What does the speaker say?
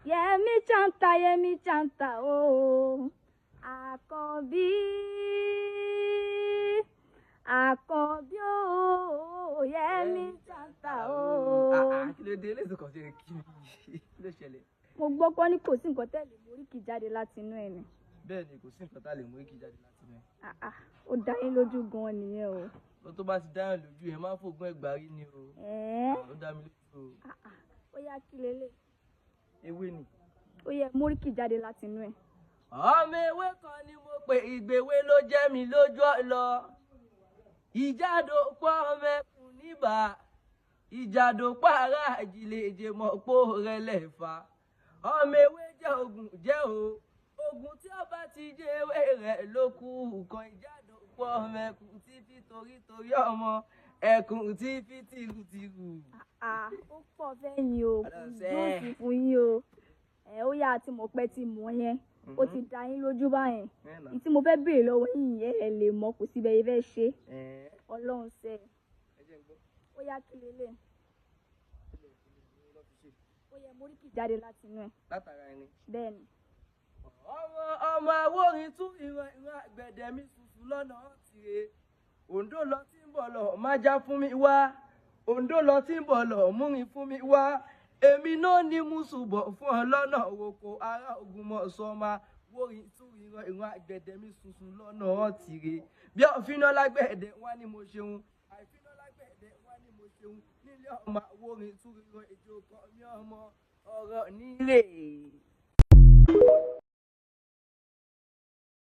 Yẹmí Chanta o. Àkànbí o. Yẹmí Chanta o. Kí ló dé lẹ́sìn kan ṣe kí ló ṣẹlẹ̀? Mo gbọ́ pé ní kò sí nǹkan tẹ́lẹ̀ mórí kì í jáde láti inú ẹ̀ ni. Bẹ́ẹ̀ ni kò sí nǹkan tá lè mú kí jáde láti inú ẹ̀. Ó dá yín lójú gan-an nìyẹn o. Ó tó bá ti dáhùn lójú ẹ̀ máa fògùn ẹgbàá rí ni o. Ó dá mi lójú o. Ó yá kí lélẹ̀. Ewé ni. Ó yẹ mórí kì í jáde láti inú ẹ̀. Ọmọ ewé kan ni mo pè ìgbèwé ló jẹ́ mi lójú ọ̀lọ́. Ìjàdò pọ̀ mẹ́kùn níbà. Ìjàdò pààrà àjìlè èjèmọ̀ pò rẹ̀ lẹ́fà. Ọmọ ewé jẹ́ ogun jẹ́ o. Ogun tí ó bá ti jẹ́ ewé rẹ̀ ló kú kan. Ìjàdò pọ̀ mẹ́kùn tí fi torí ọmọ ẹkùn tí fi tìrùtìrù. Ó pọ̀ fẹ́yìn o, kò dùn sí fún yín o. Ó yá àti mọ̀ pé ti mọ̀ yẹn. Ó ti dá yín lójú báyẹn. Ìtí mo fẹ́ béèrè lọ́wọ́ yín ẹ lè mọ̀ kò síbẹ̀ yẹn fẹ́ ṣe. Ọlọ́run ṣe. Ó yá kí lélẹ̀. Ó yẹ mórí kì í jáde láti inú ẹ̀. Látara ẹni. Bẹ́ẹ̀ ni. Ọmọ awórin tún ìran àgbẹ̀dẹ mi ṣùṣù lọ́nà tìrẹ. Òǹdó lọ tí ń bọ̀ lọ má já fún mi wá. Òǹdó lọ tí ń bọ̀ lọ múrin fún mi wá. Èmi náà ní mùsùbọ̀ fún ọ lọ́nà òwòkó ará Ògùnmọ̀ṣọ́ máa wórin tún ìran àgbẹ̀dẹ mi ṣùṣù lọ́nà tìrẹ. Bí ọ̀fínà lágbẹ̀dẹ wá ní mo ṣeun. Àìfínà lágbẹ̀dẹ wá ní mo ṣeun. Nílé ọmọ awórin tún ìran èjò kan mi ọmọ ọ̀rọ̀ nílé.